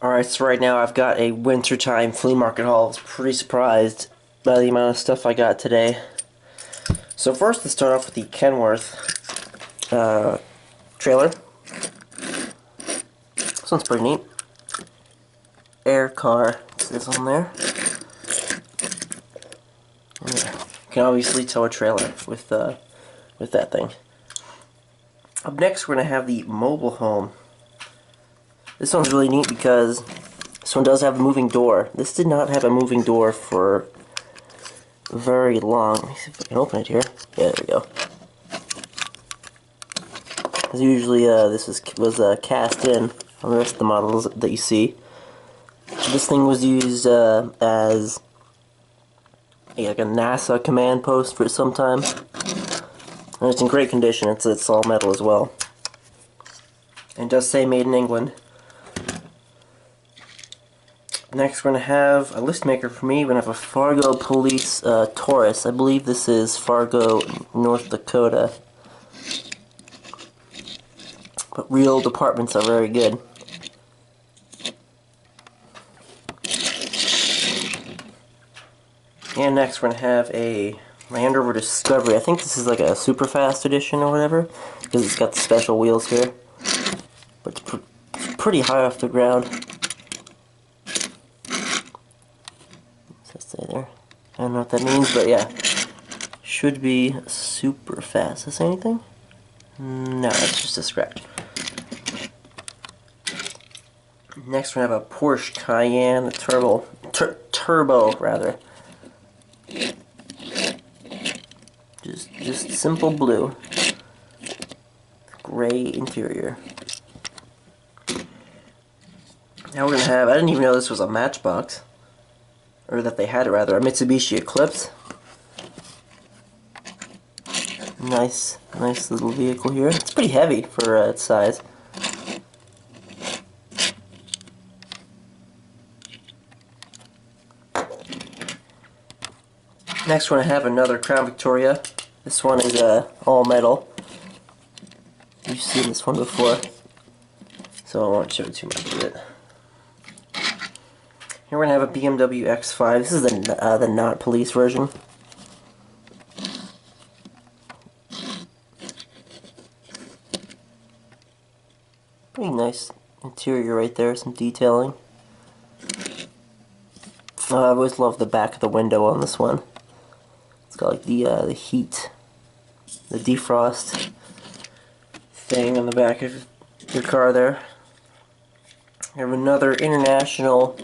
Alright, so right now I've got a wintertime flea market haul. I was pretty surprised by the amount of stuff I got today. So first, let's start off with the Kenworth trailer. This one's pretty neat. Air car, it says on there. Yeah. You can obviously tow a trailer with that thing. Up next, we're going to have the mobile home. This one's really neat because this one does have a moving door. This did not have a moving door for very long. Let me see if I can open it here. Yeah, there we go. As usually, this was cast in on the rest of the models that you see. This thing was used as like a NASA command post for some time. And it's in great condition. It's all metal as well. And it does say made in England. Next, we're going to have a list maker for me. We're going to have a Fargo Police Taurus. I believe this is Fargo, North Dakota. But real departments are very good. And next, we're going to have a Land Rover Discovery. I think this is like a super fast edition or whatever, because it's got the special wheels here. But it's pretty high off the ground. Say there. I don't know what that means, but yeah. Should be super fast. Does that say anything? No, it's just a scratch. Next we have a Porsche Cayenne Turbo rather. Just simple blue. Gray interior. Now we're gonna have, I didn't even know this was a Matchbox. Or that they had it rather, a Mitsubishi Eclipse. Nice little vehicle here. It's pretty heavy for its size. Next one I have another Crown Victoria. This one is all metal. You've seen this one before, so I won't show too much of it. Here we're going to have a Bmw X5. This is the not police version. Pretty nice interior right there, some detailing. I've always loved the back of the window on this one. It's got like the heat, the defrost thing on the back of your car there. We have another International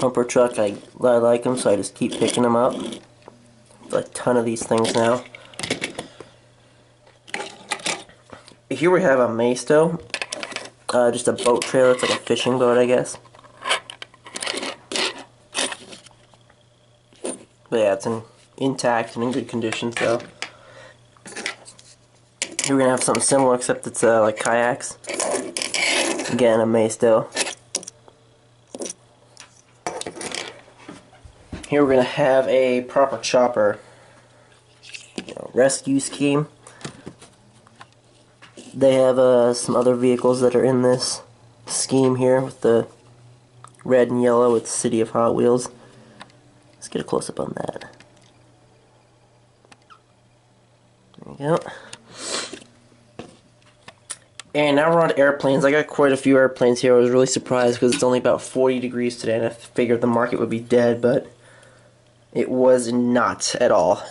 bumper truck. I like them, so I just keep picking them up. A ton of these things now. Here we have a Maisto, just a boat trailer. It's like a fishing boat, I guess. But yeah, it's intact and in good condition. So here we're gonna have something similar, except it's like kayaks. Again, a Maisto. Here we're going to have a proper chopper rescue scheme. They have some other vehicles that are in this scheme here with the red and yellow with City of Hot Wheels. Let's get a close-up on that. There we go. And now we're on airplanes. I got quite a few airplanes here. I was really surprised because it's only about 40 degrees today, and I figured the market would be dead, but it was not at all.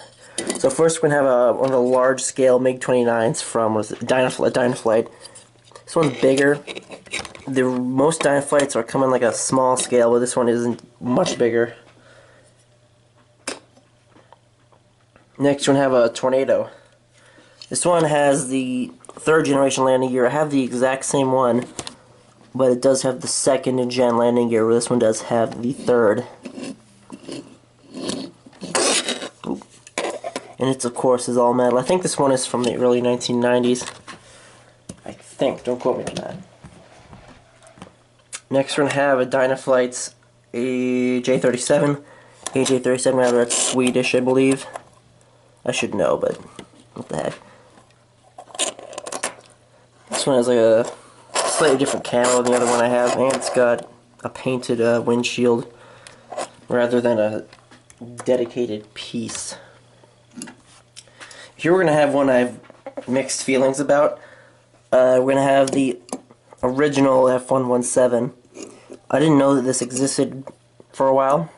So first we're going to have one of the large-scale MiG-29s from Dynaflight. This one's bigger. Most Dynaflights are coming like a small scale, but this one isn't much bigger. Next we're going to have a Tornado. This one has the 3rd generation landing gear. I have the exact same one, but it does have the 2nd gen landing gear, where this one does have the 3rd. And it's, of course, is all metal. I think this one is from the early 1990s. I think. Don't quote me on that. Next, we're going to have a Dynaflight's AJ37. AJ37, rather, it's Swedish, I believe. I should know, but what the heck. This one has like a slightly different camo than the other one I have, and it's got a painted windshield rather than a dedicated piece. Here we're going to have one I have mixed feelings about. We're going to have the original F117. I didn't know that this existed for a while,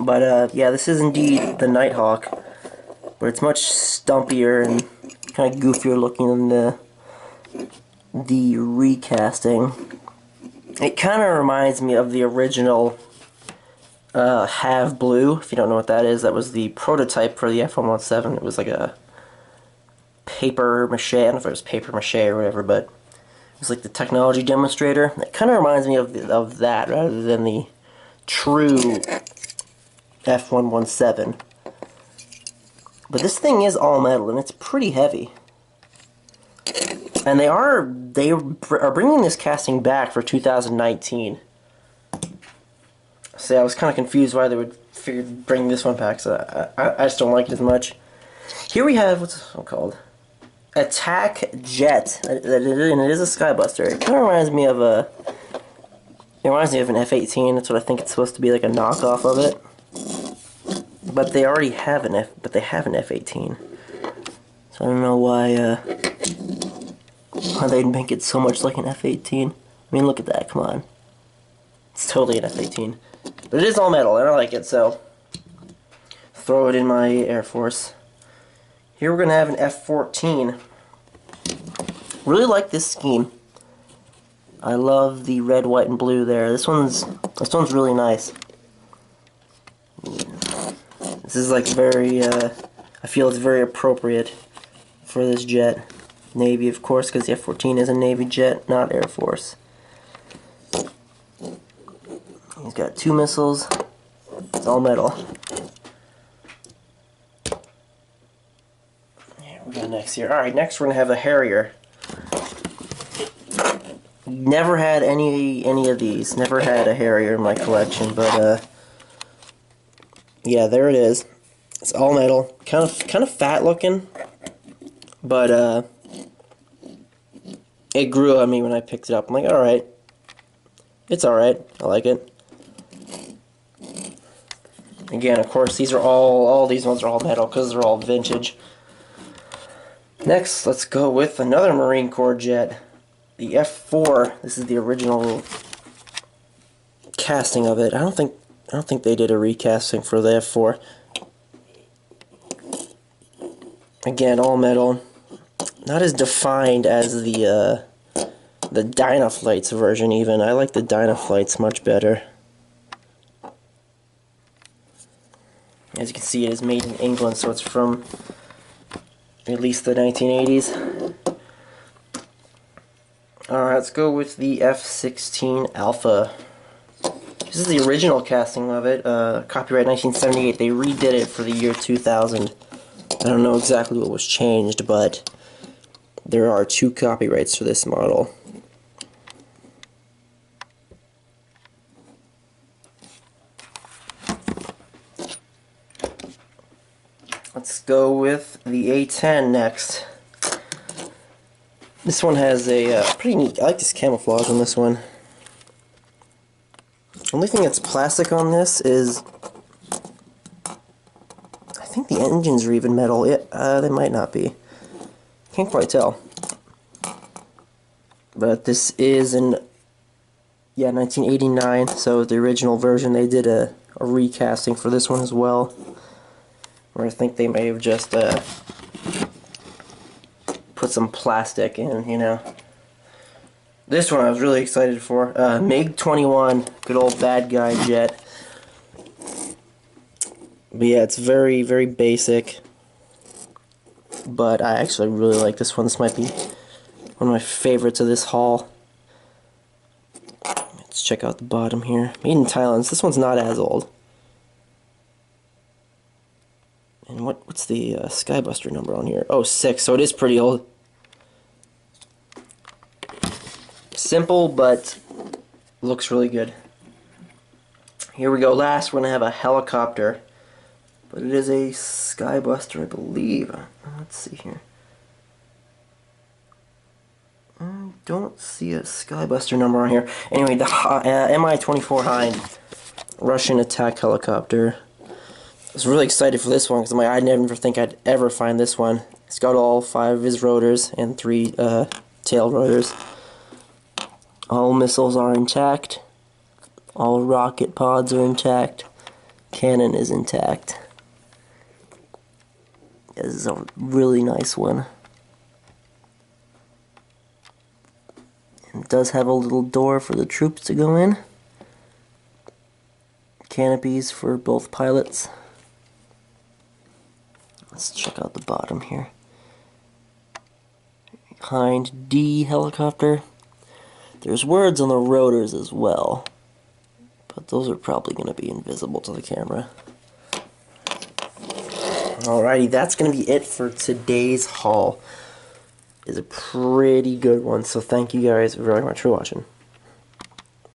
but yeah, this is indeed the Nighthawk, but it's much stumpier and kind of goofier looking than the recasting. It kind of reminds me of the original Have Blue. If you don't know what that is, that was the prototype for the F117. It was like a paper mache. I don't know if it was paper mache or whatever, but it was like the technology demonstrator. It kind of reminds me of that rather than the true F117. But this thing is all metal and it's pretty heavy. And they are bringing this casting back for 2019. See, I was kind of confused why they would bring this one back, so I just don't like it as much. Here we have, what's this one called? Attack Jet, and it is a Skybuster. It kind of reminds me of an F-18. That's what I think it's supposed to be, like a knockoff of it. But they already have an F-18. So I don't know why they'd make it so much like an F-18. I mean, look at that, come on. It's totally an F-18. But it is all metal, and I like it, so throw it in my Air Force. Here we're going to have an F-14. Really like this scheme. I love the red, white, and blue there. This one's really nice. This is like very, I feel it's very appropriate for this jet. Navy, of course, because the F-14 is a Navy jet, not Air Force. He's got 2 missiles. It's all metal. Here we go next here. Alright, next we're going to have a Harrier. Never had any of these. Never had a Harrier in my collection, but yeah, there it is. It's all metal. Kind of fat looking, but it grew on me when I picked it up. I'm like, alright. It's alright. I like it. Again, of course, these are all these ones are all metal because they're all vintage. Next, let's go with another Marine Corps jet, the F4. This is the original casting of it. I don't think they did a recasting for the F4. Again, all metal. Not as defined as the Dynaflights version even. I like the Dynaflights much better. As you can see, it is made in England, so it's from at least the 1980s. Alright, let's go with the F-16 Alpha. This is the original casting of it, copyright 1978. They redid it for the year 2000. I don't know exactly what was changed, but there are 2 copyrights for this model. Let's go with the A-10 next. This one has a pretty neat, I like this camouflage on this one. The only thing that's plastic on this is, I think the engines are even metal. They might not be. Can't quite tell. But this is an, 1989, so the original version, they did a recasting for this one as well. Or I think they may have just put some plastic in, you know. This one I was really excited for. MiG-21, good old bad guy jet. But yeah, it's very, very basic. But I actually really like this one. This might be one of my favorites of this haul. Let's check out the bottom here. Made in Thailand. This one's not as old. And what's the Skybuster number on here? Oh, 6, so it is pretty old. Simple, but looks really good. Here we go. Last, we're going to have a helicopter. But it is a Skybuster, I believe. Let's see here. don't see a Skybuster number on here. Anyway, the Mi-24 Hind Russian attack helicopter. I was really excited for this one because I never think I'd ever find this one. It's got all 5 of his rotors and 3 tail rotors. All missiles are intact. All rocket pods are intact. Cannon is intact. This is a really nice one. It does have a little door for the troops to go in. Canopies for both pilots. Let's check out the bottom here. Hind D helicopter. There's words on the rotors as well, but those are probably going to be invisible to the camera. Alrighty, that's going to be it for today's haul. It's a pretty good one, so thank you guys very much for watching.